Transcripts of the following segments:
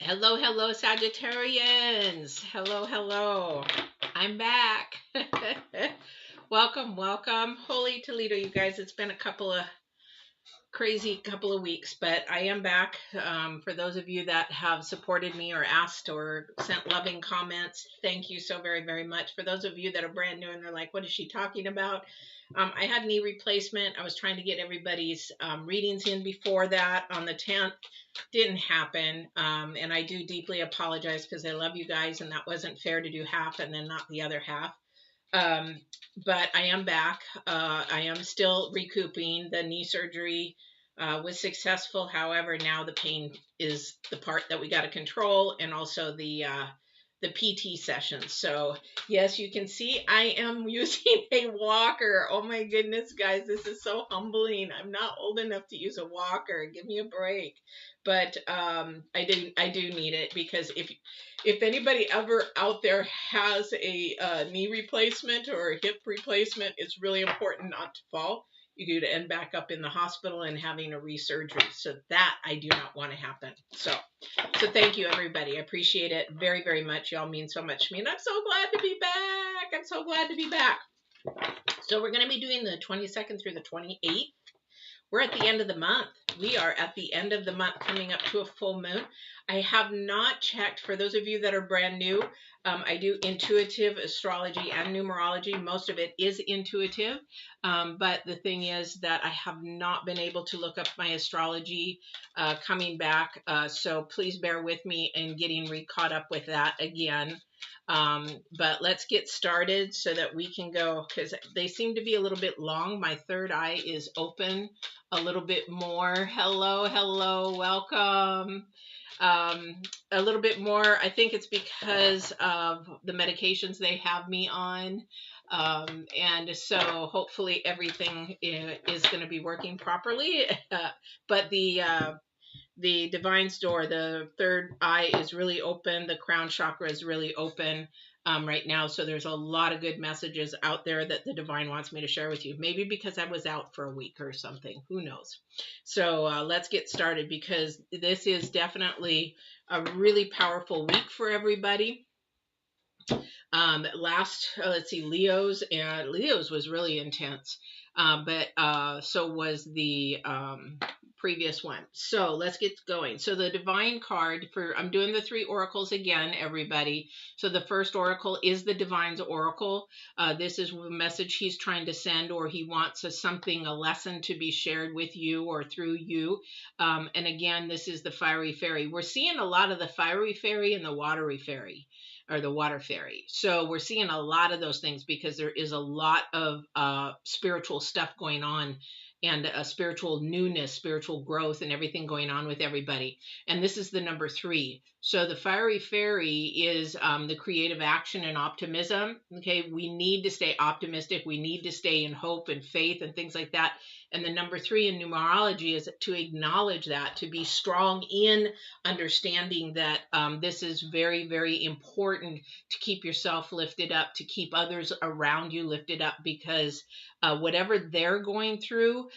Hello, hello, Sagittarians. Hello, hello. I'm back. Welcome, welcome. Holy Toledo, you guys. It's been a crazy couple of weeks, but I am back. For those of you that have supported me or asked or sent loving comments, thank you so very, very much. For those of you that are brand new and they're like, what is she talking about? I had knee replacement. I was trying to get everybody's readings in before that on the 10th. Didn't happen. And I do deeply apologize because I love you guys and that wasn't fair to do half and then not the other half. But I am back. I am still recouping. The knee surgery was successful. However, now the pain is the part that we got to control, and also the PT sessions. So yes, you can see I am using a walker. Oh my goodness, guys, this is so humbling. I'm not old enough to use a walker. Give me a break. But I do need it, because if anybody ever out there has a knee replacement or a hip replacement, it's really important not to fall. You could end back up in the hospital and having a resurgery. So that I do not want to happen. So thank you, everybody. I appreciate it very, very much. Y'all mean so much to me. And I'm so glad to be back. I'm so glad to be back. So we're going to be doing the 22nd through the 28th. We're at the end of the month. We are at the end of the month, coming up to a full moon. I have not checked. For those of you that are brand new, I do intuitive astrology and numerology. Most of it is intuitive. But the thing is that I have not been able to look up my astrology coming back. So please bear with me in getting caught up with that again. But let's get started so that we can go, because they seem to be a little bit long. My third eye is open a little bit more. Hello, hello, welcome. A little bit more. I think it's because of the medications they have me on. And so hopefully everything is going to be working properly. But the divine's door, the third eye is really open. The crown chakra is really open right now. So there's a lot of good messages out there that the divine wants me to share with you. Maybe because I was out for a week or something. Who knows? So let's get started, because this is definitely a really powerful week for everybody. Let's see, Leo's was really intense. But so was the previous one. So let's get going. So the divine card I'm doing the 3 oracles again, everybody. So the first oracle is the divine's oracle. This is the message he's trying to send, or he wants a lesson to be shared with you or through you. And again, this is the fiery fairy. We're seeing a lot of the fiery fairy and the watery fairy, or the water fairy. So we're seeing a lot of those things because there is a lot of spiritual stuff going on, and a spiritual newness, spiritual growth, and everything going on with everybody. And this is the number 3. So the fiery fairy is the creative action and optimism. Okay, we need to stay optimistic. We need to stay in hope and faith and things like that. And the number 3 in numerology is to acknowledge that, to be strong in understanding that this is very, very important to keep yourself lifted up, to keep others around you lifted up, because whatever they're going through,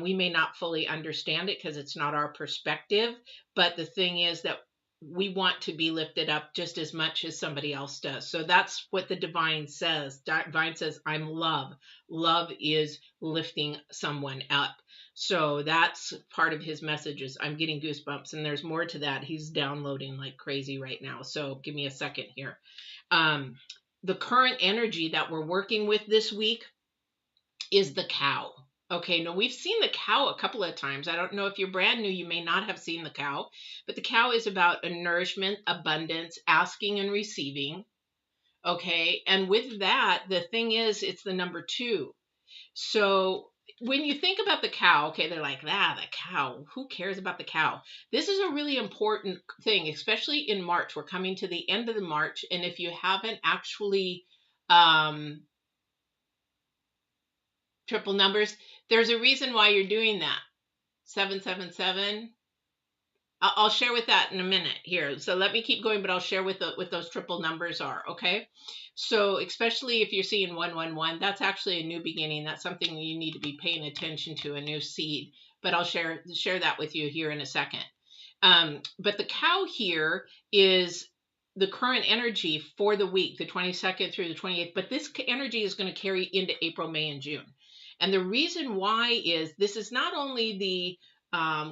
we may not fully understand it because it's not our perspective. But the thing is that we want to be lifted up just as much as somebody else does. So that's what the divine says. Divine says, I'm love. Love is lifting someone up. So that's part of his messages. I'm getting goosebumps, and there's more to that. He's downloading like crazy right now. So give me a second here. The current energy that we're working with this week is the cow. Okay, now we've seen the cow a couple of times. I don't know if you're brand new, you may not have seen the cow, but the cow is about a nourishment, abundance, asking and receiving. Okay, and with that, the thing is, it's the number 2. So when you think about the cow, okay, they're like, the cow, who cares about the cow? This is a really important thing, especially in March. We're coming to the end of the March, and if you haven't actually triple numbers, there's a reason why you're doing that. 777. I'll share with that in a minute here. So let me keep going, but I'll share what those triple numbers are. Okay. So especially if you're seeing 111, that's actually a new beginning. That's something you need to be paying attention to, a new seed. But I'll share that with you here in a second. But the cow here is the current energy for the week, the 22nd through the 28th. But this energy is going to carry into April, May, and June. And the reason why is this is not only the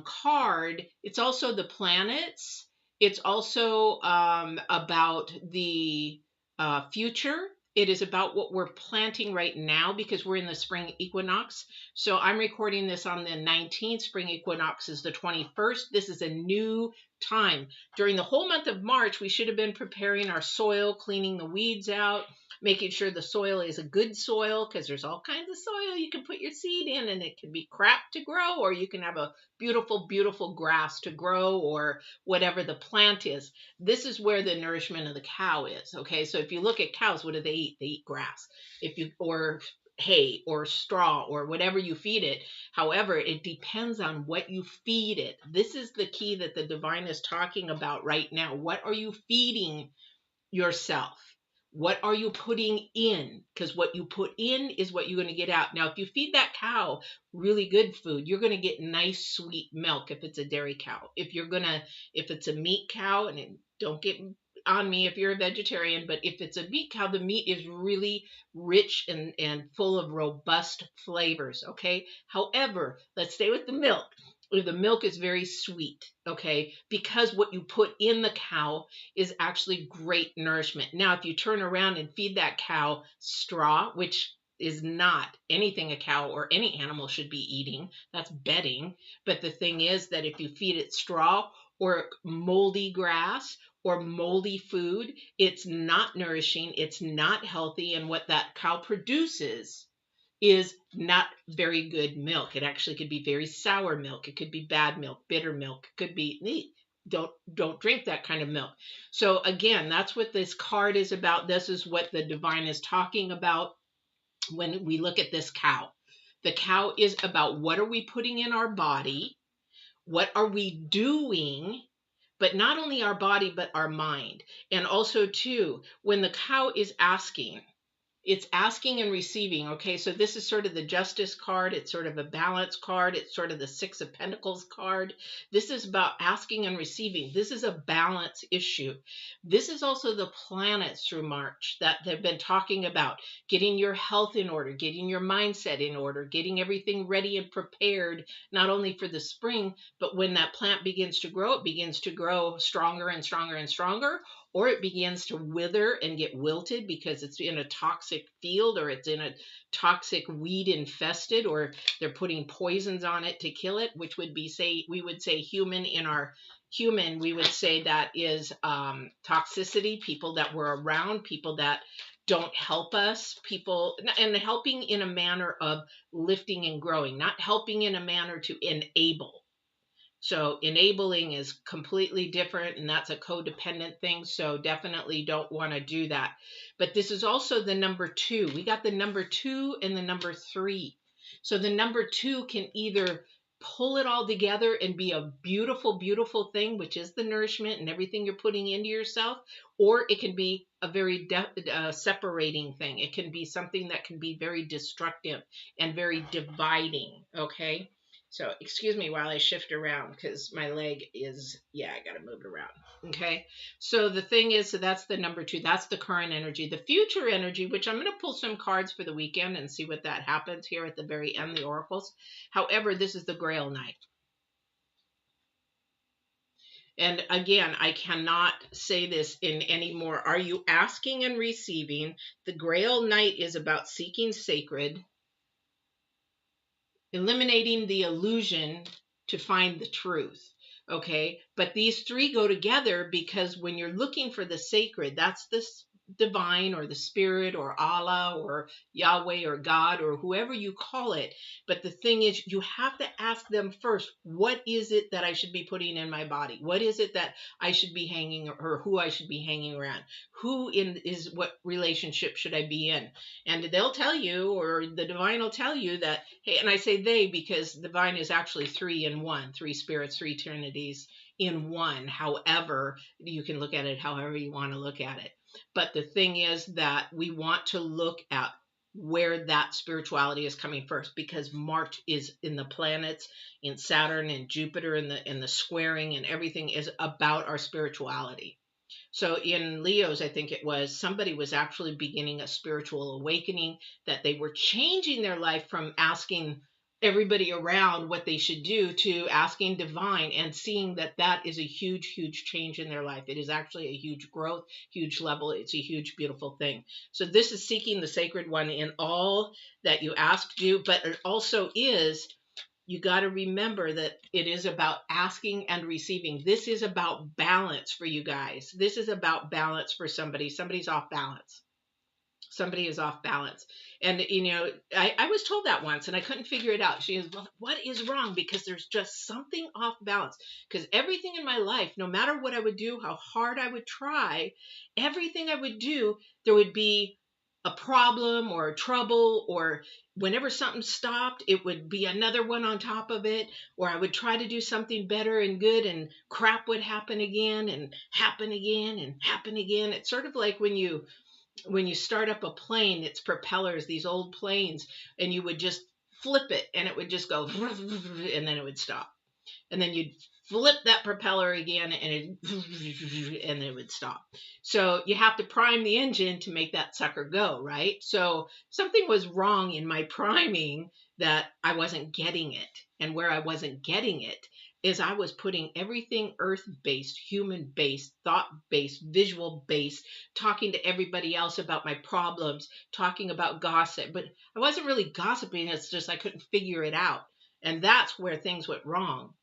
card, it's also the planets. It's also about the future. It is about what we're planting right now because we're in the spring equinox. So I'm recording this on the 19th. Spring equinox is the 21st. This is a new time. During the whole month of March, we should have been preparing our soil, cleaning the weeds out, making sure the soil is a good soil, because there's all kinds of soil you can put your seed in, and it can be crap to grow, or you can have a beautiful, beautiful grass to grow, or whatever the plant is. This is where the nourishment of the cow is. Okay, so if you look at cows, what do they eat? They eat grass, or hay or straw or whatever you feed it. However, it depends on what you feed it. This is the key that the divine is talking about right now. What are you feeding yourself? What are you putting in? Because what you put in is what you're going to get out. Now, if you feed that cow really good food, you're going to get nice sweet milk if it's a dairy cow. If it's a meat cow, and don't get on me if you're a vegetarian, but if it's a meat cow, the meat is really rich and full of robust flavors. Okay. However, let's stay with the milk. The milk is very sweet, okay, because what you put in the cow is actually great nourishment. Now, if you turn around and feed that cow straw, which is not anything a cow or any animal should be eating, that's bedding. But the thing is that if you feed it straw or moldy grass or moldy food, it's not nourishing, it's not healthy, and what that cow produces is not very good milk. It actually could be very sour milk. It could be bad milk, bitter milk. It could be don't drink that kind of milk. So again, that's what this card is about. This is what the divine is talking about when we look at this cow. The cow is about what are we putting in our body? What are we doing? But not only our body, but our mind. And also too, when the cow is asking, it's asking and receiving. Okay, so this is sort of the Justice card. It's sort of a balance card. It's sort of the Six of Pentacles card. This is about asking and receiving. This is a balance issue. This is also the planets through March that they've been talking about. Getting your health in order, getting your mindset in order, getting everything ready and prepared, not only for the spring, but when that plant begins to grow, it begins to grow stronger and stronger and stronger, or it begins to wither and get wilted because it's in a toxic field, or it's in a toxic weed infested, or they're putting poisons on it to kill it, which would be, we would say human, we would say that is toxicity, people that were around, people that don't help us, people, and helping in a manner of lifting and growing, not helping in a manner to enable. So enabling is completely different, and that's a codependent thing. So definitely don't want to do that. But this is also the number 2. We got the number 2 and the number 3. So the number 2 can either pull it all together and be a beautiful, beautiful thing, which is the nourishment and everything you're putting into yourself, or it can be a very separating thing. It can be something that can be very destructive and very dividing. Okay. So excuse me while I shift around because my leg is, I got to move it around. Okay. So the thing is, so that's the number 2. That's the current energy. The future energy, which I'm going to pull some cards for the weekend and see what that happens here at the very end, the oracles. However, this is the Grail Knight. And again, I cannot say this in any more. Are you asking and receiving? The Grail Knight is about seeking sacred, eliminating the illusion to find the truth. Okay, but these 3 go together because when you're looking for the sacred, that's the divine or the spirit or Allah or Yahweh or God or whoever you call it. But the thing is, you have to ask them first, what is it that I should be putting in my body? What is it that I should be hanging, or who I should be hanging around? What relationship should I be in? And they'll tell you, or the divine will tell you that, hey, and I say they because divine is actually 3 in 1, 3 spirits, 3 trinities in one. However, you can look at it however you want to look at it. But the thing is that we want to look at where that spirituality is coming first, because Mars is in the planets, in Saturn and Jupiter, in the squaring, and everything is about our spirituality. So in Leo's, I think it was, somebody was actually beginning a spiritual awakening, that they were changing their life from asking everybody around what they should do to asking divine, and seeing that that is a huge, huge change in their life. It is actually a huge growth, huge level. It's a huge, beautiful thing. So this is seeking the sacred one in all that you ask, do, but it also is, you got to remember that it is about asking and receiving. This is about balance for you guys. This is about balance for somebody. Somebody's off balance. Somebody is off balance. And, I was told that once and I couldn't figure it out. She is, well, what is wrong? Because there's just something off balance. Because everything in my life, no matter what I would do, how hard I would try, everything I would do, there would be a problem or a trouble, or whenever something stopped, it would be another one on top of it, or I would try to do something better and good, and crap would happen again and happen again and happen again. It's sort of like when you start up a plane, its propellers, these old planes, and you would just flip it and it would just go and then it would stop. And then you'd flip that propeller again and it would stop. So you have to prime the engine to make that sucker go, right? So something was wrong in my priming, that I wasn't getting it. And where I wasn't getting it is I was putting everything earth-based, human-based, thought-based, visual-based, talking to everybody else about my problems, talking about gossip. But I wasn't really gossiping. It's just I couldn't figure it out. And that's where things went wrong.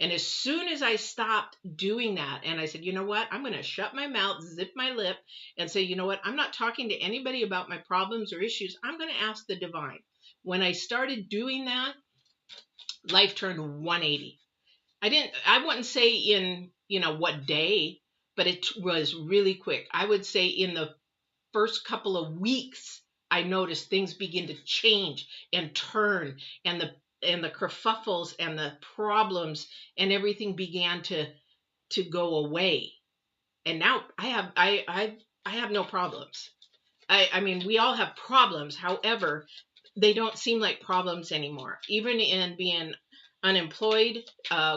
And as soon as I stopped doing that, and I said, you know what, I'm going to shut my mouth, zip my lip, and say, you know what, I'm not talking to anybody about my problems or issues. I'm going to ask the divine. When I started doing that, life turned 180. I wouldn't say in, what day, but it was really quick. I would say in the first couple of weeks, I noticed things begin to change and turn, and the kerfuffles and the problems and everything began to go away. And now I have no problems. I mean, we all have problems. However, they don't seem like problems anymore. Even in being unemployed,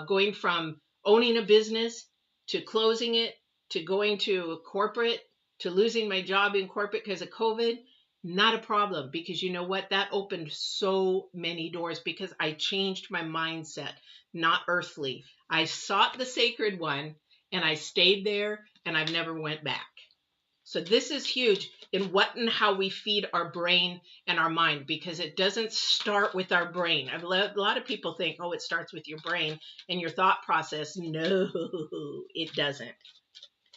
going from owning a business to closing it, to going to corporate, to losing my job in corporate because of COVID, not a problem, because you know what? That opened so many doors because I changed my mindset, not earthly. I sought the sacred one and I stayed there and I've never went back. So this is huge in what and how we feed our brain and our mind, because it doesn't start with our brain. A lot of people think, oh, it starts with your brain and your thought process. No, it doesn't.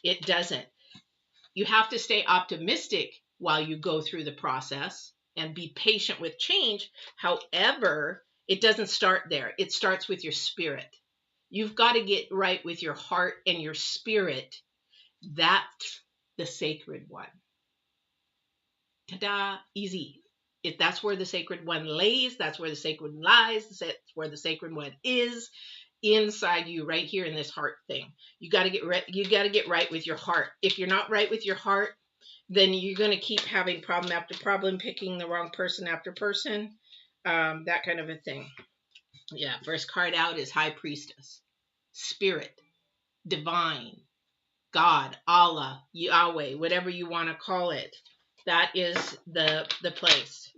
It doesn't. You have to stay optimistic while you go through the process and be patient with change. However, it doesn't start there. It starts with your spirit. You've got to get right with your heart and your spirit. That's the sacred one. Ta-da, easy. That's where the sacred one lays. That's where the sacred one lies. That's where the sacred one is, inside you, right here in this heart thing. You got to get right. You got to get right with your heart. If you're not right with your heart, then you're going to keep having problem after problem, picking the wrong person after person, that kind of a thing. Yeah. First card out is High Priestess, Spirit, Divine, God, Allah, Yahweh, whatever you want to call it. That is the place.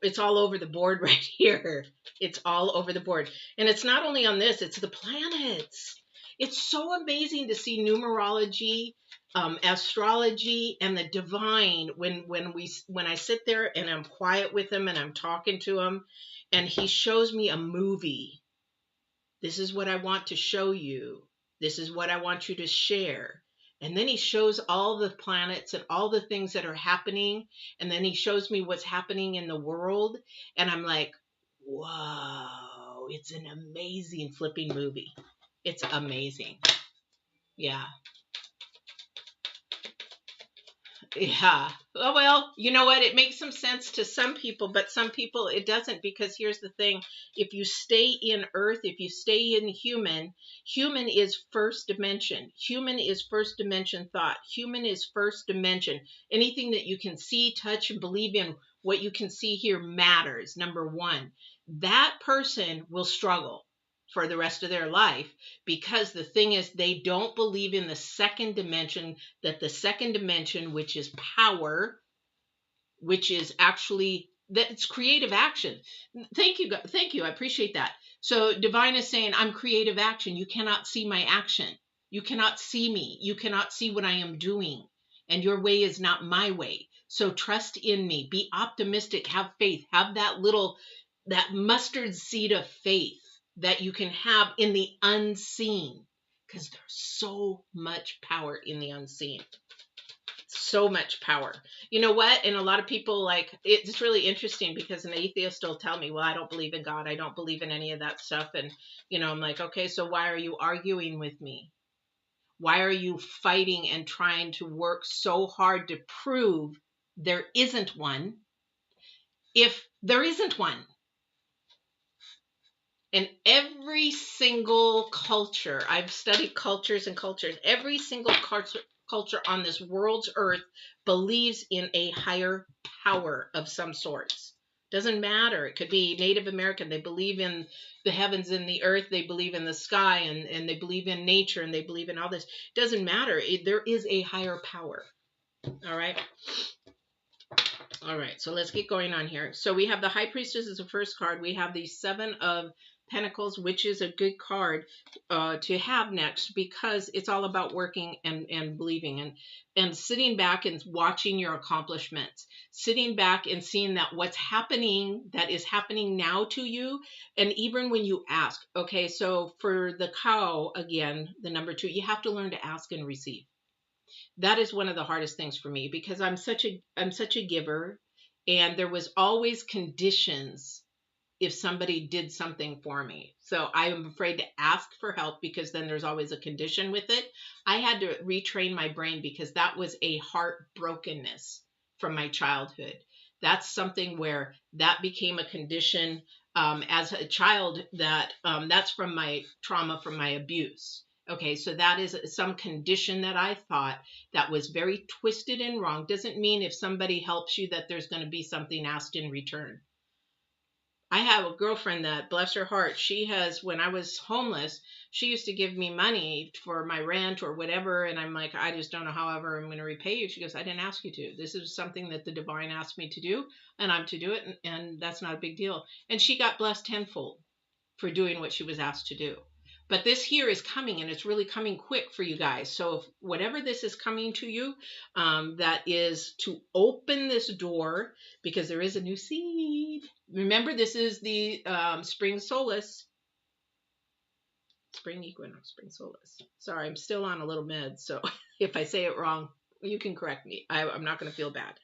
It's all over the board right here. It's all over the board. And it's not only on this, it's the planets. It's so amazing to see numerology, astrology, and the divine when I sit there and I'm quiet with him and I'm talking to him and he shows me a movie. This is what I want to show you. This is what I want you to share. And then he shows all the planets and all the things that are happening. And then he shows me what's happening in the world. And I'm like, whoa, it's an amazing flipping movie. It's amazing. Yeah. Yeah. Oh, well, you know what? It makes some sense to some people, but some people it doesn't, because here's the thing. If you stay in earth, if you stay in human is first dimension. Human is first dimension thought. Human is first dimension. Anything that you can see, touch, and believe in what you can see here matters. Number one, that person will struggle for the rest of their life, because the thing is, they don't believe in the second dimension, that the second dimension, which is power, which is actually, that it's creative action. Thank you. Thank you. I appreciate that. So divine is saying, I'm creative action. You cannot see my action. You cannot see me. You cannot see what I am doing. And your way is not my way. So trust in me. Be optimistic. Have faith. Have that mustard seed of faith that you can have in the unseen. Because there's so much power in the unseen. So much power. You know what? And a lot of people, like, it's really interesting, because an atheist will tell me, well, I don't believe in God. I don't believe in any of that stuff. And, I'm like, okay, so why are you arguing with me? Why are you fighting and trying to work so hard to prove there isn't one, if there isn't one? And every single culture, I've studied cultures and cultures, every single culture on this world's earth believes in a higher power of some sorts. Doesn't matter. It could be Native American. They believe in the heavens and the earth. They believe in the sky, and they believe in nature, and they believe in all this. Doesn't matter. There is a higher power. All right. All right. So let's get going on here. So we have the High Priestess as the first card. We have the Seven of Pentacles, which is a good card to have next, because it's all about working and believing and sitting back and watching your accomplishments, sitting back and seeing that what's happening, that is happening now to you. And even when you ask, okay, so for the cow, again, the number 2, you have to learn to ask and receive. That is one of the hardest things for me, because I'm such a giver, and there was always conditions if somebody did something for me. So I am afraid to ask for help, because then there's always a condition with it. I had to retrain my brain, because that was a heartbrokenness from my childhood. That's something where that became a condition as a child, that's from my trauma, from my abuse. Okay, so that is some condition that I thought that was very twisted and wrong. Doesn't mean if somebody helps you that there's going to be something asked in return. I have a girlfriend that, bless her heart, she has, when I was homeless, she used to give me money for my rent or whatever. And I'm like, I just don't know however I'm going to repay you. She goes, I didn't ask you to. This is something that the divine asked me to do, and I'm to do it. And that's not a big deal. And she got blessed tenfold for doing what she was asked to do. But this here is coming, and it's really coming quick for you guys. So if whatever this is coming to you, that is to open this door, because there is a new seed. Remember, this is the spring solace. Spring equinox, spring solace. Sorry, I'm still on a little med, so if I say it wrong, you can correct me. I'm not going to feel bad.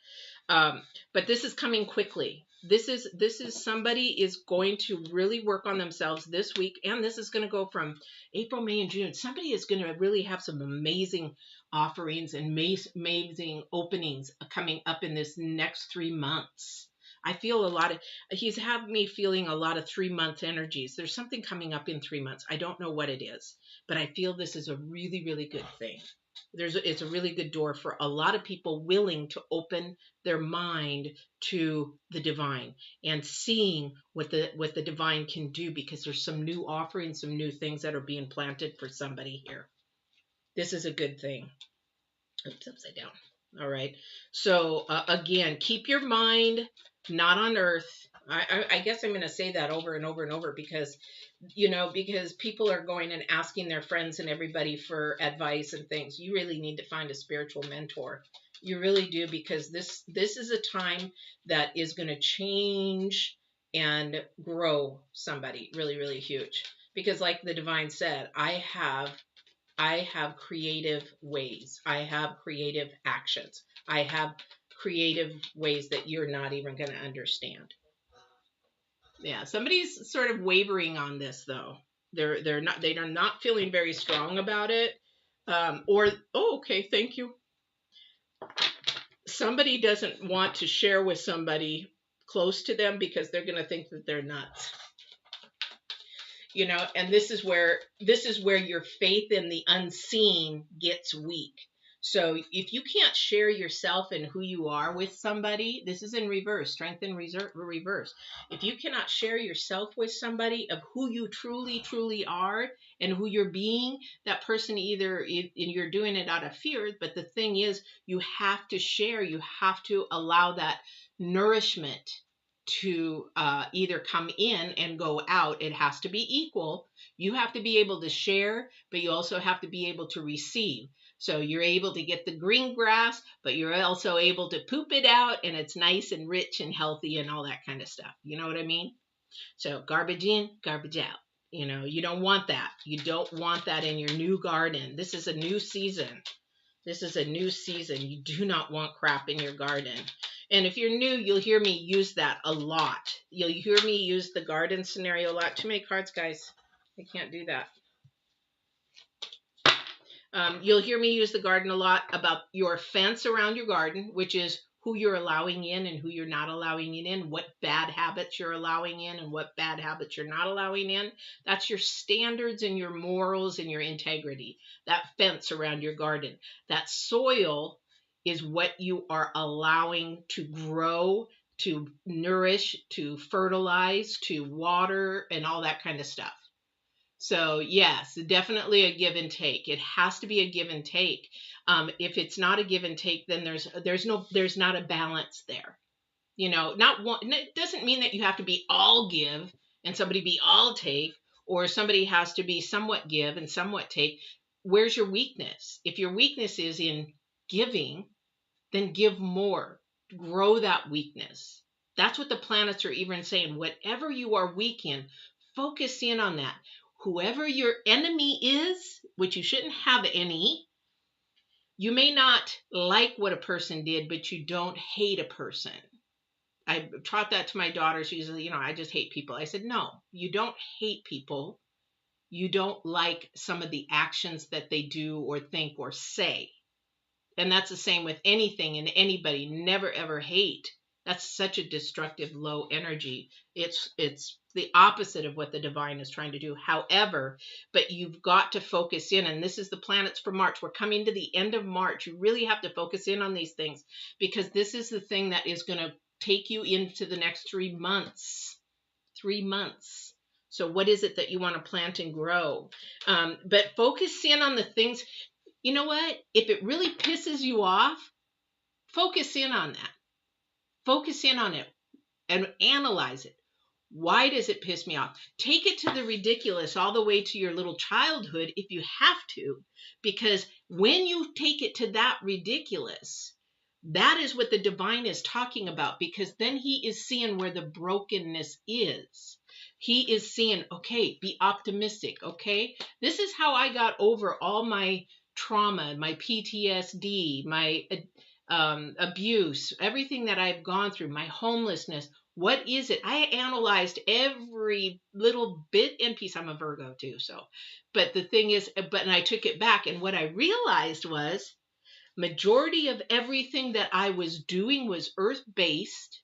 But this is coming quickly. This is somebody is going to really work on themselves this week, and this is going to go from April, May, and June. Somebody is going to really have some amazing offerings and amazing openings coming up in this next 3 months. I feel he's had me feeling a lot of 3-month energies. There's something coming up in 3 months. I don't know what it is, but I feel this is a really, really good thing. It's a really good door for a lot of people willing to open their mind to the divine and seeing what the divine can do, because there's some new offerings, some new things that are being planted for somebody here. This is a good thing. Oops, upside down. All right. So again, keep your mind not on earth. I guess I'm going to say that over and over and over, because because people are going and asking their friends and everybody for advice and things. You really need to find a spiritual mentor. You really do, because this is a time that is going to change and grow somebody really, really huge. Because like the divine said, I have creative ways. I have creative actions. I have creative ways that you're not even going to understand. Yeah, somebody's sort of wavering on this, though. They are not feeling very strong about it. Okay, thank you. Somebody doesn't want to share with somebody close to them, because they're going to think that they're nuts. And this is where your faith in the unseen gets weak. So if you can't share yourself and who you are with somebody, this is in reverse, strength in reverse. If you cannot share yourself with somebody of who you truly are and who you're being, that person either, and you're doing it out of fear, but the thing is, you have to share, you have to allow that nourishment to either come in and go out. It has to be equal. You have to be able to share, but you also have to be able to receive. So you're able to get the green grass, but you're also able to poop it out, and it's nice and rich and healthy and all that kind of stuff. You know what I mean? So garbage in, garbage out. You know, you don't want that. You don't want that in your new garden. This is a new season. This is a new season. You do not want crap in your garden. And if you're new, you'll hear me use that a lot. You'll hear me use the garden scenario a lot. Too many cards, guys. I can't do that. You'll hear me use the garden a lot about your fence around your garden, which is who you're allowing in and who you're not allowing in, what bad habits you're allowing in and what bad habits you're not allowing in. That's your standards and your morals and your integrity, that fence around your garden. That soil is what you are allowing to grow, to nourish, to fertilize, to water, and all that kind of stuff. So yes, definitely a give and take. It has to be a give and take. If it's not a give and take, then there's not a balance there. You know, not one. It doesn't mean that you have to be all give and somebody be all take, or somebody has to be somewhat give and somewhat take. Where's your weakness? If your weakness is in giving, then give more. Grow that weakness. That's what the planets are even saying. Whatever you are weak in, focus in on that. Whoever your enemy is, which you shouldn't have any, you may not like what a person did, but you don't hate a person. I taught that to my daughter. She's, I just hate people. I said, no, you don't hate people. You don't like some of the actions that they do or think or say. And that's the same with anything and anybody. Never, ever hate. That's such a destructive, low energy. It's the opposite of what the divine is trying to do. However, but you've got to focus in, and this is the planets for March. We're coming to the end of March. You really have to focus in on these things, because this is the thing that is going to take you into the next 3 months. 3 months. So what is it that you want to plant and grow? But focus in on the things. You know what? If it really pisses you off, focus in on that. Focus in on it and analyze it. Why does it piss me off? Take it to the ridiculous, all the way to your little childhood if you have to, because when you take it to that ridiculous, that is what the divine is talking about, because then he is seeing where the brokenness is. He is seeing, okay, be optimistic, okay? This is how I got over all my trauma, my PTSD, my abuse, everything that I've gone through, my homelessness. What is it? I analyzed every little bit and piece. I'm a Virgo too, so. But the thing is, and I took it back, and what I realized was majority of everything that I was doing was earth-based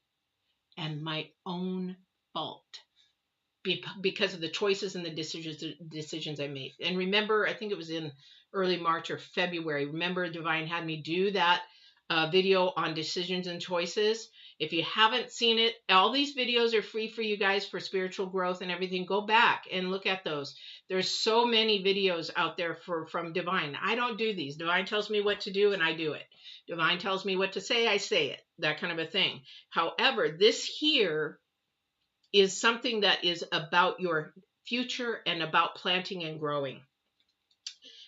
and my own fault, because of the choices and the decisions I made. And remember, I think it was in early March or February, remember Divine had me do that video on decisions and choices. If you haven't seen it, all these videos are free for you guys for spiritual growth and everything. Go back and look at those. There's so many videos out there from Divine. I don't do these. Divine tells me what to do and I do it. Divine tells me what to say, I say it. That kind of a thing. However, this here is something that is about your future and about planting and growing.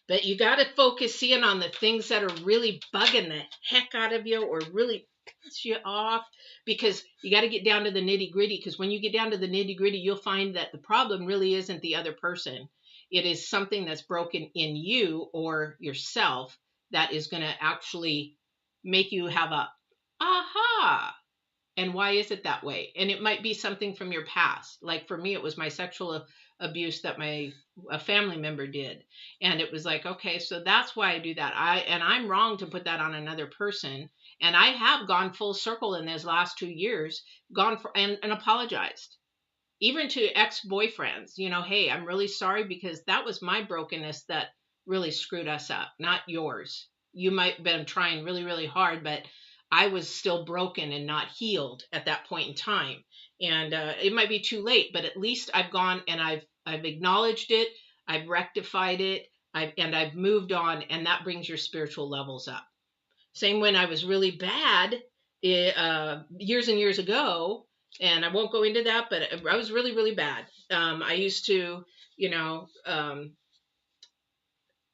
But you got to focus in on the things that are really bugging the heck out of you or really piss you off, because you got to get down to the nitty gritty. Because when you get down to the nitty gritty, you'll find that the problem really isn't the other person. It is something that's broken in you or yourself that is going to actually make you have a aha. And why is it that way? And it might be something from your past. Like for me, it was my sexual abuse that a family member did. And it was like, okay, so that's why I do that. I'm wrong to put that on another person. And I have gone full circle in these last 2 years, and apologized. Even to ex-boyfriends, hey, I'm really sorry, because that was my brokenness that really screwed us up, not yours. You might have been trying really, really hard, but I was still broken and not healed at that point in time. And it might be too late, but at least I've gone and I've acknowledged it, I've rectified it, I've moved on, and that brings your spiritual levels up. Same when I was really bad years and years ago, and I won't go into that, but I was really, really bad. I used to, you know,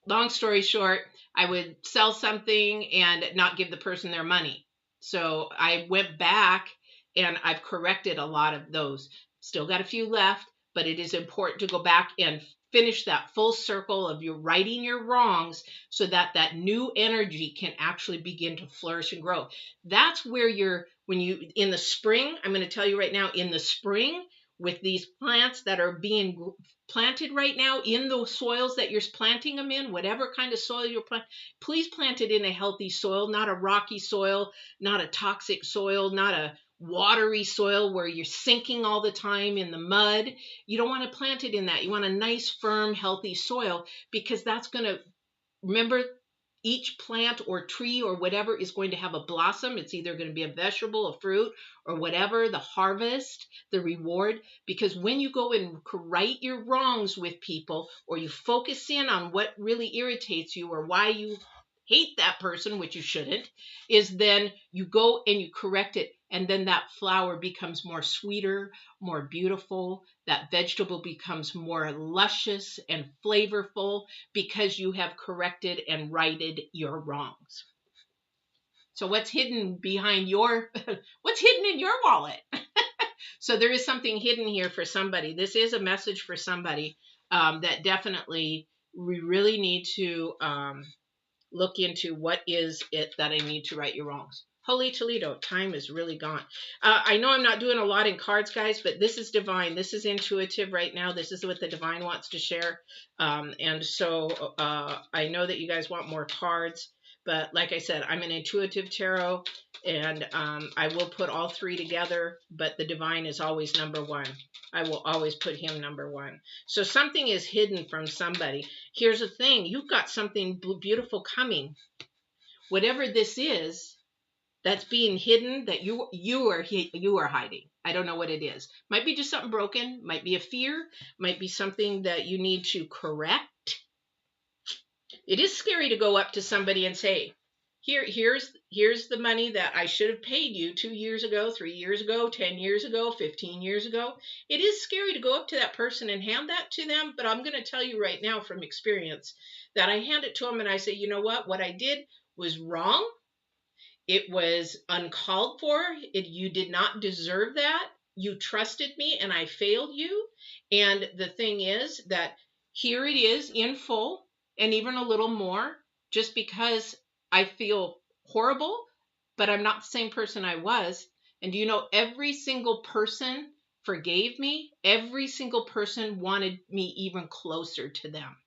long story short, I would sell something and not give the person their money. So I went back and I've corrected a lot of those. Still got a few left, but it is important to go back and finish that full circle of you righting your wrongs so that that new energy can actually begin to flourish and grow. That's where when you, in the spring, I'm going to tell you right now, in the spring, with these plants that are being planted right now in the soils that you're planting them in, whatever kind of soil you're planting, please plant it in a healthy soil, not a rocky soil, not a toxic soil, not a watery soil where you're sinking all the time in the mud. You don't want to plant it in that. You want a nice, firm, healthy soil, because that's going to, remember, each plant or tree or whatever is going to have a blossom. It's either going to be a vegetable, a fruit, or whatever, the harvest, the reward. Because when you go and right your wrongs with people, or you focus in on what really irritates you or why you hate that person, which you shouldn't, is then you go and you correct it. And then that flower becomes more sweeter, more beautiful. That vegetable becomes more luscious and flavorful because you have corrected and righted your wrongs. So what's hidden behind what's hidden in your wallet? So there is something hidden here for somebody. This is a message for somebody that definitely we really need to look into. What is it that I need to right your wrongs? Holy Toledo, time is really gone. I know I'm not doing a lot in cards, guys, but this is divine. This is intuitive right now. This is what the divine wants to share. And so I know that you guys want more cards, but like I said, I'm an intuitive tarot, and I will put all three together, but the divine is always number one. I will always put him number one. So something is hidden from somebody. Here's the thing. You've got something beautiful coming. Whatever this is that's being hidden, that you are hiding. I don't know what it is. Might be just something broken. Might be a fear. Might be something that you need to correct. It is scary to go up to somebody and say, here's the money that I should have paid you 2 years ago, 3 years ago, 10 years ago, 15 years ago. It is scary to go up to that person and hand that to them, but I'm going to tell you right now from experience that I hand it to them and I say, you know what I did was wrong. It was uncalled for. You did not deserve that. You trusted me and I failed you. And the thing is that here it is in full and even a little more, just because I feel horrible, but I'm not the same person I was. And do you know, every single person forgave me. Every single person wanted me even closer to them.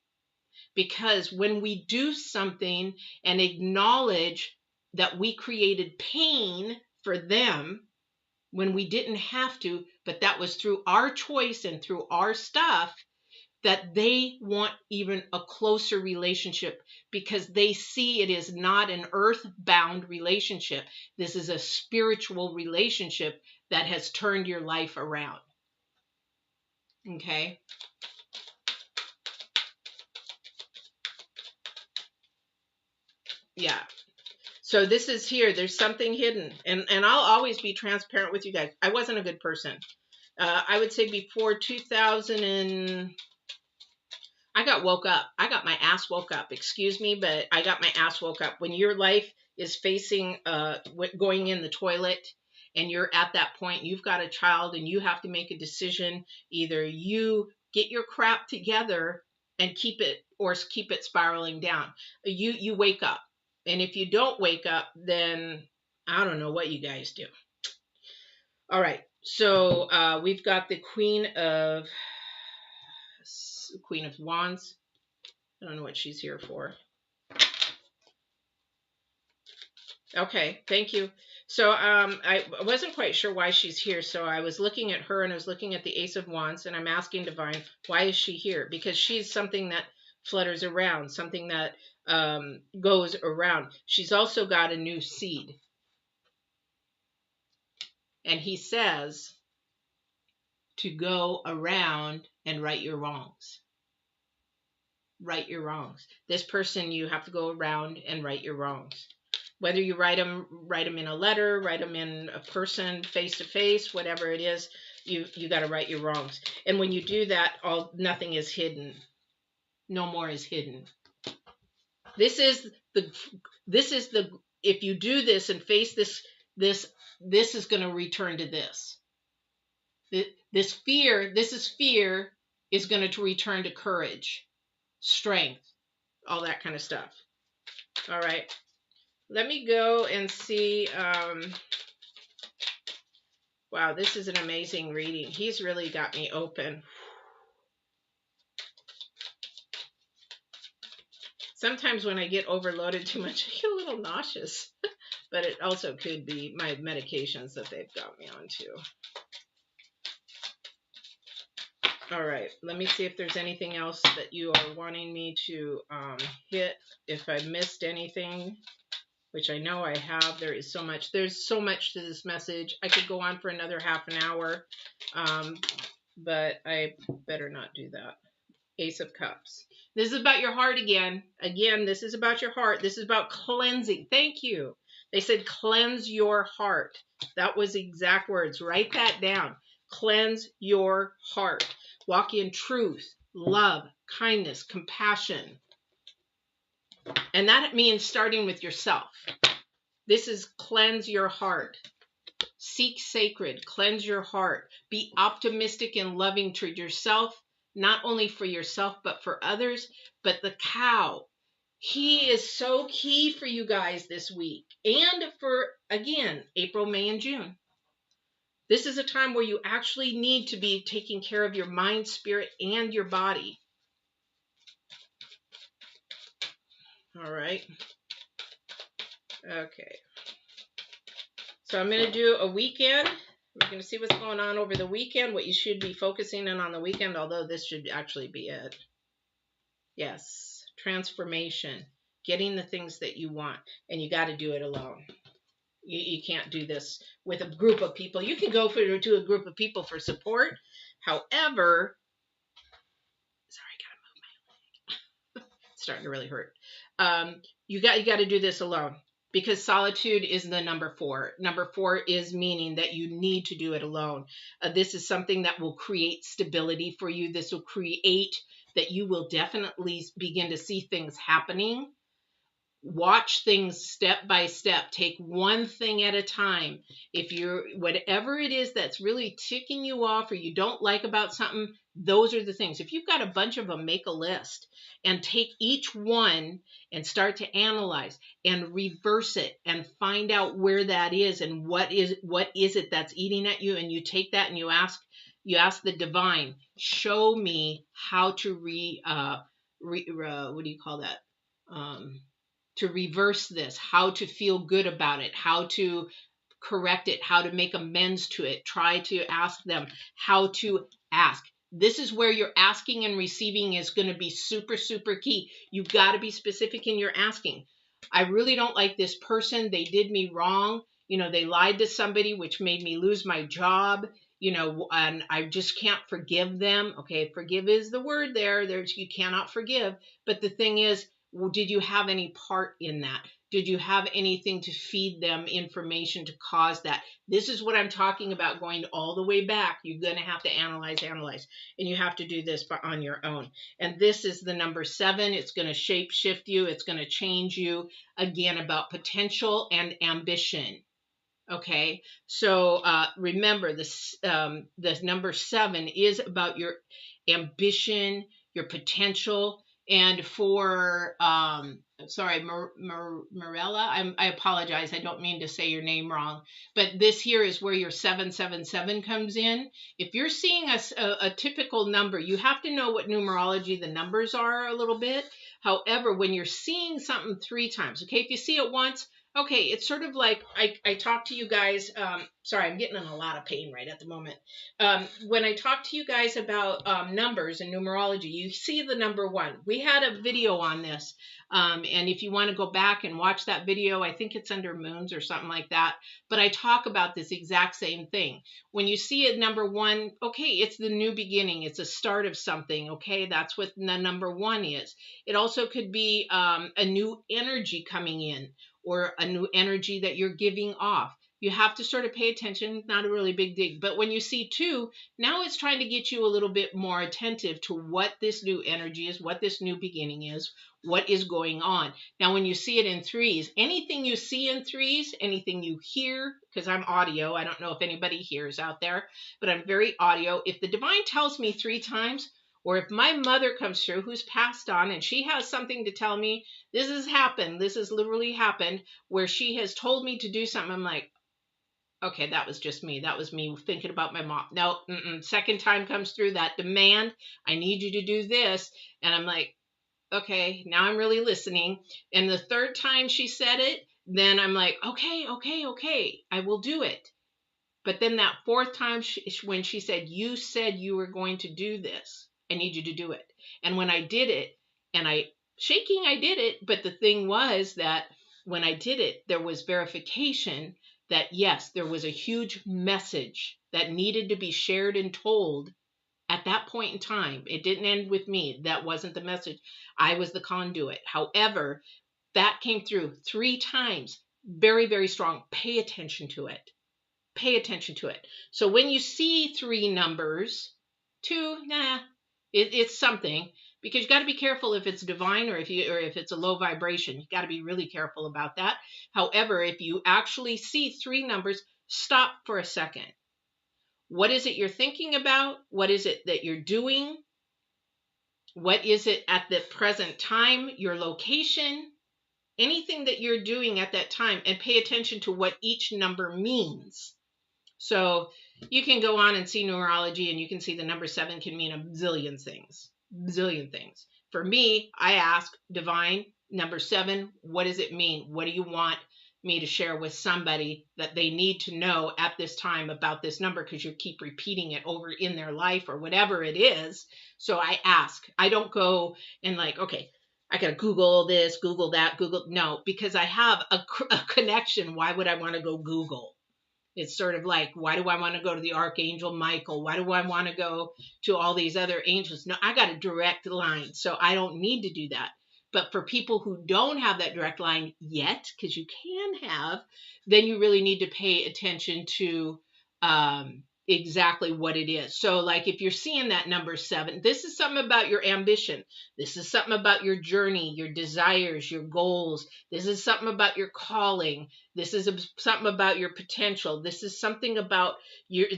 Because when we do something and acknowledge that we created pain for them when we didn't have to, but that was through our choice and through our stuff, that they want even a closer relationship because they see it is not an earth-bound relationship. This is a spiritual relationship that has turned your life around. Okay? Yeah. So this is here. There's something hidden. And I'll always be transparent with you guys. I wasn't a good person. I would say before 2000 and... I got woke up. I got my ass woke up. Excuse me, but I got my ass woke up. When your life is facing going in the toilet and you're at that point, you've got a child and you have to make a decision. Either you get your crap together and keep it spiraling down. You wake up. And if you don't wake up, then I don't know what you guys do. All right. So we've got the Queen of Wands. I don't know what she's here for. Okay, thank you. So I wasn't quite sure why she's here. So I was looking at her and I was looking at the Ace of Wands and I'm asking Divine, why is she here? Because she's something that flutters around, something that goes around. She's also got a new seed. And he says to go around and right your wrongs. Right your wrongs. This person, you have to go around and right your wrongs. Whether you write them in a letter, write them in a person, face to face, whatever it is, you got to right your wrongs. And when you do that, nothing is hidden. No more is hidden. This is the if you do this and face this is going to return to this. This fear is going to return to courage, strength, all that kind of stuff. All right. Let me go and see. Wow, this is an amazing reading. He's really got me open. Sometimes when I get overloaded too much, I get a little nauseous. But it also could be my medications that they've got me on too. All right, let me see if there's anything else that you are wanting me to hit. If I missed anything, which I know I have, there's so much to this message. I could go on for another half an hour, but I better not do that. Ace of Cups. This is about your heart again. Again, this is about your heart. This is about cleansing. Thank you. They said cleanse your heart. That was exact words. Write that down. Cleanse your heart. Walk in truth, love, kindness, compassion. And that means starting with yourself. This is cleanse your heart. Seek sacred. Cleanse your heart. Be optimistic and loving to yourself, not only for yourself, but for others. But the cow, he is so key for you guys this week. And for, again, April, May, and June. This is a time where you actually need to be taking care of your mind, spirit, and your body. All right. Okay. So I'm going to do a weekend. We're going to see what's going on over the weekend, what you should be focusing on the weekend, although this should actually be it. Yes. Transformation. Getting the things that you want. And you got to do it alone. You can't do this with a group of people. You can go to a group of people for support. However, sorry, I gotta move my leg. It's starting to really hurt. You got to do this alone, because solitude is the number 4. Number 4 is meaning that you need to do it alone. This is something that will create stability for you. This will create that you will definitely begin to see things happening. Watch things step by step. Take one thing at a time. If you're, whatever it is that's really ticking you off or you don't like about something, those are the things. If you've got a bunch of them, make a list and take each one and start to analyze and reverse it and find out where that is and what is it that's eating at you. And you take that and you ask the divine, show me how to what do you call that? To reverse this, how to feel good about it, how to correct it, how to make amends to it. Try to ask them how to ask. This is where your asking and receiving is going to be super, super key. You've got to be specific in your asking. I really don't like this person. They did me wrong. They lied to somebody, which made me lose my job. And I just can't forgive them. Okay, forgive is the word there. You cannot forgive. But the thing is, did you have any part in that? Did you have anything to feed them information to cause that? This is what I'm talking about, going all the way back. You're going to have to analyze. And you have to do this on your own. And this is the number 7. It's going to shape shift you. It's going to change you. Again, about potential and ambition. Okay, so remember this. The number 7 is about your ambition, your potential. And for, sorry, Morella, I apologize. I don't mean to say your name wrong. But this here is where your 777 comes in. If you're seeing a typical number, you have to know what numerology the numbers are a little bit. However, when you're seeing something 3 times, okay, if you see it once, Okay, it's sort of like I talk to you guys. Sorry, I'm getting in a lot of pain right at the moment. When I talk to you guys about numbers and numerology, you see the number one. We had a video on this. And if you want to go back and watch that video, I think it's under moons or something like that. But I talk about this exact same thing. When you see it number one, okay, it's the new beginning. It's a start of something. Okay, that's what the number one is. It also could be a new energy coming in, or a new energy that you're giving off. You have to sort of pay attention, not a really big dig. But when you see two, now it's trying to get you a little bit more attentive to what this new energy is, what this new beginning is, what is going on. Now, when you see it in threes, anything you see in threes, anything you hear, because I'm audio, I don't know if anybody hears out there, but I'm very audio. If the divine tells me 3 times, or if my mother comes through who's passed on and she has something to tell me, this has happened, this has literally happened, where she has told me to do something, I'm like, okay, that was just me. That was me thinking about my mom. No, second time comes through, that demand, I need you to do this. And I'm like, okay, now I'm really listening. And the third time she said it, then I'm like, okay, I will do it. But then that fourth time, when she said you were going to do this, I need you to do it. And when I did it, and I did it. But the thing was that when I did it, there was verification that yes, there was a huge message that needed to be shared and told at that point in time. It didn't end with me. That wasn't the message. I was the conduit. However, that came through 3 times. Very, very strong. Pay attention to it. Pay attention to it. So when you see 3 numbers, 2, it's something, because you got to be careful if it's divine or if it's a low vibration. You got to be really careful about that. However, if you actually see 3 numbers, stop for a second. What is it you're thinking about? What is it that you're doing? What is it at the present time? Your location? Anything that you're doing at that time, and pay attention to what each number means. So you can go on and see numerology, and you can see the number 7 can mean a zillion things. Zillion things. For me, I ask divine, number 7, what does it mean? What do you want me to share with somebody that they need to know at this time about this number, because you keep repeating it over in their life or whatever it is. So I ask. I don't go and like, okay, I got to Google this, Google that, Google. No, because I have a connection. Why would I want to go Google? It's sort of like, why do I want to go to the Archangel Michael? Why do I want to go to all these other angels? No, I got a direct line, so I don't need to do that. But for people who don't have that direct line yet, because you can have, then you really need to pay attention to exactly what it is. So like if you're seeing that number 7, this is something about your ambition. This is something about your journey, your desires, your goals. This is something about your calling. This is something about your potential. This is something about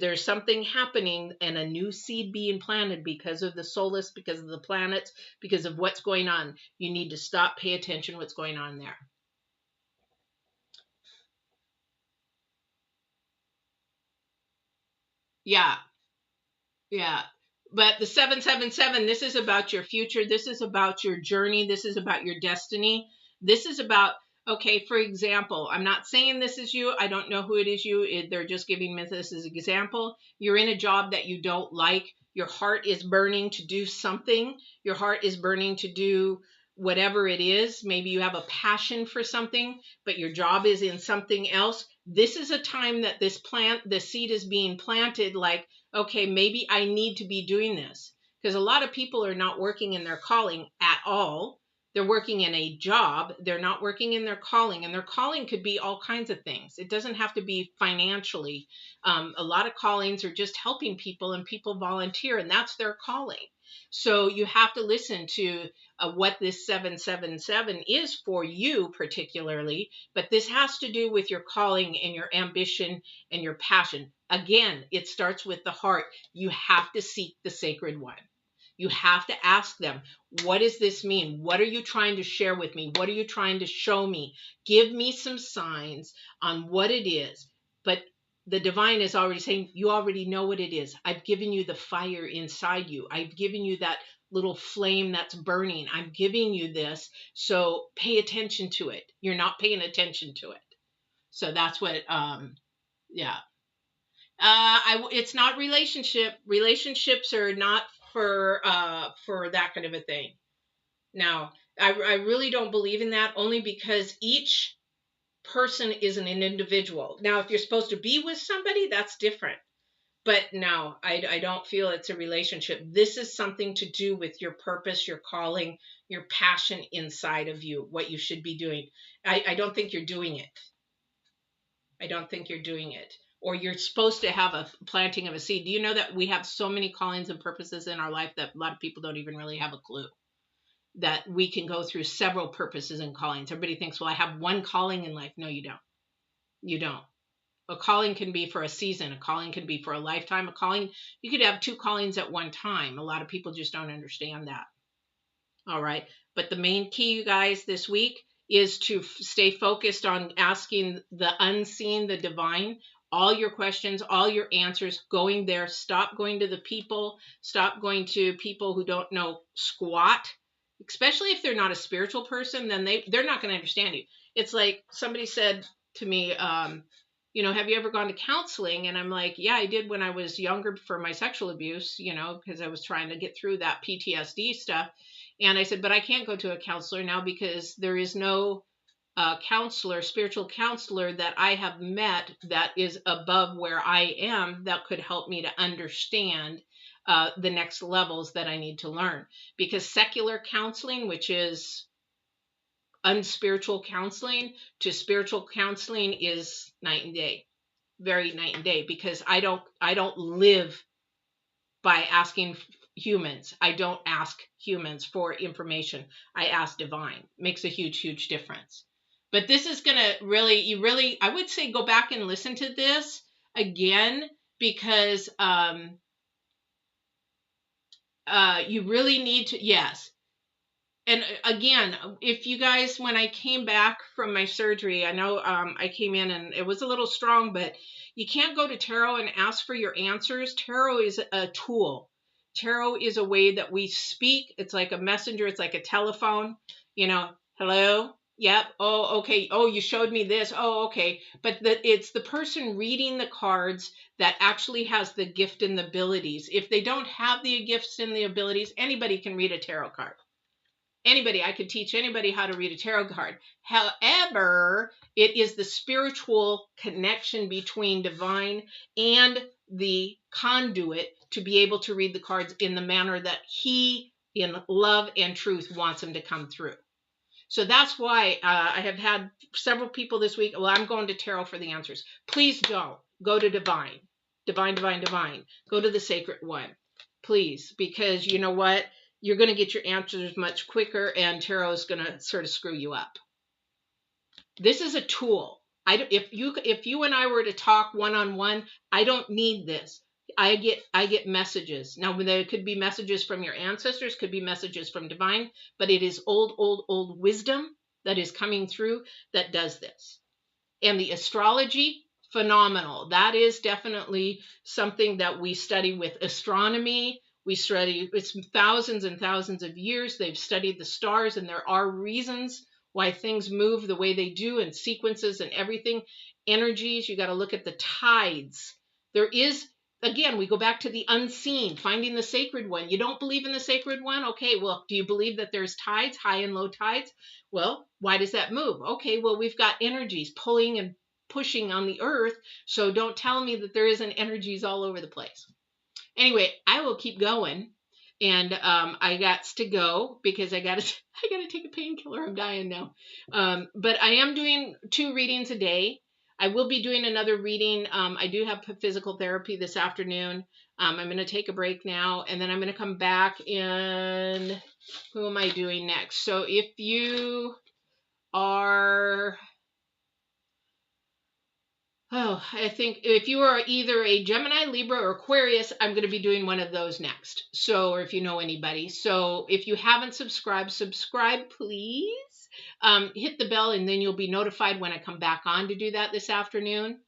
there's something happening and a new seed being planted because of the solace, because of the planets, because of what's going on. You need to stop, pay attention what's going on there. Yeah. Yeah. But the 777, this is about your future. This is about your journey. This is about your destiny. This is about, okay, for example, I'm not saying this is you. I don't know who it is they're just giving me this as an example. You're in a job that you don't like. Your heart is burning to do something. Your heart is burning to do whatever it is. Maybe you have a passion for something, but your job is in something else. This is a time that the seed is being planted, like, okay, maybe I need to be doing this, because a lot of people are not working in their calling at all. They're working in a job. They're not working in their calling, and their calling could be all kinds of things. It doesn't have to be financially. A lot of callings are just helping people, and people volunteer, and that's their calling. So you have to listen to what this 777 is for you particularly, but this has to do with your calling and your ambition and your passion. Again, it starts with the heart. You have to seek the sacred one. You have to ask them, what does this mean? What are you trying to share with me? What are you trying to show me? Give me some signs on what it is. But the divine is already saying, you already know what it is. I've given you the fire inside you. I've given you that little flame that's burning. I'm giving you this. So pay attention to it. You're not paying attention to it. So that's what, yeah. It's not relationship. Relationships are not for that kind of a thing. Now, I really don't believe in that, only because each person is an individual. Now, if you're supposed to be with somebody, that's different. But no, I don't feel it's a relationship. This is something to do with your purpose, your calling, your passion inside of you, what you should be doing. I don't think you're doing it. I don't think you're doing it. Or you're supposed to have a planting of a seed. Do you know that we have so many callings and purposes in our life that a lot of people don't even really have a clue? That we can go through several purposes and callings. Everybody thinks, well, I have one calling in life. No, you don't. You don't. A calling can be for a season. A calling can be for a lifetime. A calling, you could have two callings at one time. A lot of people just don't understand that. All right. But the main key, you guys, this week is to stay focused on asking the unseen, the divine, all your questions, all your answers, going there. Stop going to the people. Stop going to people who don't know squat, especially if they're not a spiritual person. Then they're not going to understand you. It's like somebody said to me, you know, have you ever gone to counseling? And I'm like, yeah, I did when I was younger for my sexual abuse, you know, because I was trying to get through that PTSD stuff. And I said, but I can't go to a counselor now because there is no counselor, spiritual counselor that I have met that is above where I am that could help me to understand the next levels that I need to learn. Because secular counseling, which is unspiritual counseling, to spiritual counseling is night and day, very night and day, because I don't live by asking humans. I don't ask humans for information. I ask divine. Makes a huge difference. But this is going to really, I would say go back and listen to this again, because you really need to, yes. And again, if you guys, when I came back from my surgery, I know I came in and it was a little strong, but you can't go to tarot and ask for your answers. Tarot is a tool. Tarot is a way that we speak. It's like a messenger. It's like a telephone. You know, hello? Yep. Oh, okay. Oh, you showed me this. Oh, okay. But it's the person reading the cards that actually has the gift and the abilities. If they don't have the gifts and the abilities, anybody can read a tarot card. Anybody, I could teach anybody how to read a tarot card. However, it is the spiritual connection between divine and the conduit to be able to read the cards in the manner that he, in love and truth, wants them to come through. So that's why I have had several people this week, well, I'm going to tarot for the answers. Please don't. Go to divine. Divine. Go to the sacred one. Please, because you know what? You're going to get your answers much quicker, and tarot is going to sort of screw you up. This is a tool. If you and I were to talk one-on-one, I don't need this. I get messages. Now, there could be messages from your ancestors, could be messages from divine, but it is old wisdom that is coming through that does this. And the astrology, phenomenal. That is definitely something that we study with astronomy. We study, it's thousands and thousands of years. They've studied the stars, and there are reasons why things move the way they do, and sequences and everything. Energies, you got to look at the tides. There is, again, we go back to the unseen, finding the sacred one. You don't believe in the sacred one? Okay, well, do you believe that there's tides, high and low tides? Well, why does that move? Okay, well, we've got energies pulling and pushing on the earth, so don't tell me that there isn't energies all over the place. Anyway, I will keep going, and I got to go because I got to take a painkiller. I'm dying now. But I am doing 2 readings a day. I will be doing another reading. I do have physical therapy this afternoon. I'm going to take a break now, and then I'm going to come back, and who am I doing next? So if you are... Oh, I think if you are either a Gemini, Libra, or Aquarius, I'm going to be doing one of those next. So, or if you know anybody. So if you haven't subscribed, subscribe, please. Hit the bell, and then you'll be notified when I come back on to do that this afternoon.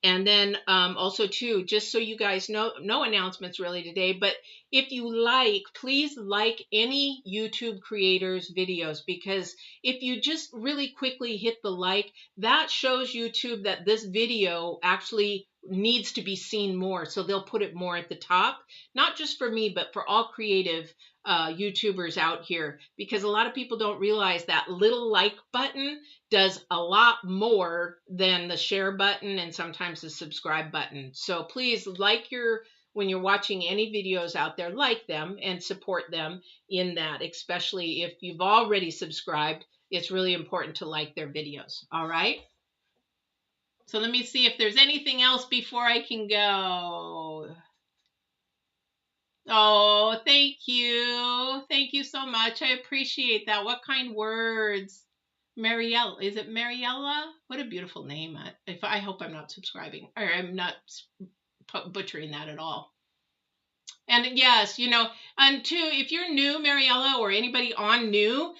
And then also, too, just so you guys know, no announcements really today, but if you like, please like any YouTube creators' videos, because if you just really quickly hit the like, that shows YouTube that this video actually needs to be seen more. So they'll put it more at the top, not just for me, but for all creative YouTubers out here, because a lot of people don't realize that little like button does a lot more than the share button and sometimes the subscribe button. So please when you're watching any videos out there, like them and support them in that, especially if you've already subscribed. It's really important to like their videos. All right. So let me see if there's anything else before I can go. Oh, thank you. Thank you so much. I appreciate that. What kind words? Mariella. Is it Mariella? What a beautiful name. I hope I'm not subscribing, or I'm not butchering that at all. And yes, and too, if you're new, Mariella, or anybody on new,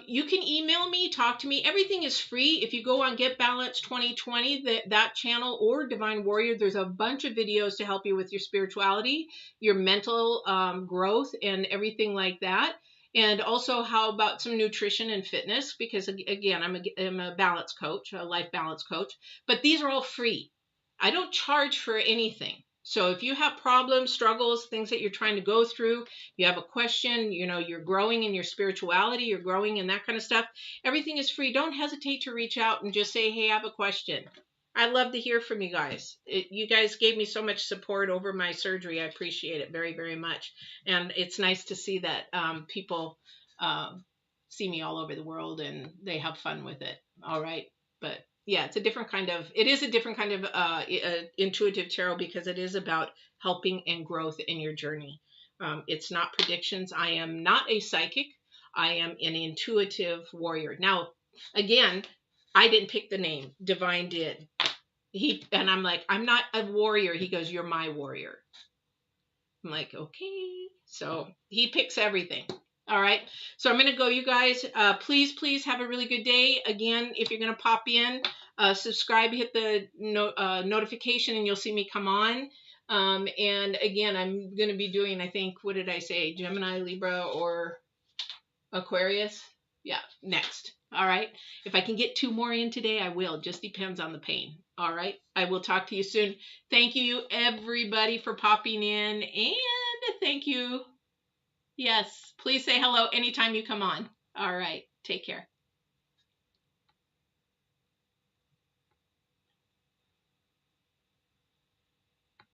you can email me, talk to me. Everything is free. If you go on Get Balance 2020, that channel, or Divine Warrior, there's a bunch of videos to help you with your spirituality, your mental growth, and everything like that. And also, how about some nutrition and fitness? Because again, I'm a balance coach, a life balance coach. But these are all free. I don't charge for anything. So if you have problems, struggles, things that you're trying to go through, you have a question, you're growing in your spirituality, you're growing in that kind of stuff, everything is free. Don't hesitate to reach out and just say, hey, I have a question. I'd love to hear from you guys. You guys gave me so much support over my surgery. I appreciate it very, very much. And it's nice to see that people see me all over the world and they have fun with it. All right. But yeah, it is a different kind of intuitive tarot, because it is about helping and growth in your journey. It's not predictions. I am not a psychic. I am an intuitive warrior. Now, again, I didn't pick the name. Divine did. And I'm like, I'm not a warrior. He goes, you're my warrior. I'm like, okay. So he picks everything. All right. So I'm going to go, you guys. Please have a really good day. Again, if you're going to pop in, subscribe, hit the notification, and you'll see me come on. And again, I'm going to be doing, I think, what did I say? Gemini, Libra, or Aquarius? Yeah, next. All right. If I can get 2 more in today, I will. Just depends on the pain. All right. I will talk to you soon. Thank you, everybody, for popping in. And thank you. Yes, please say hello anytime you come on. All right. Take care.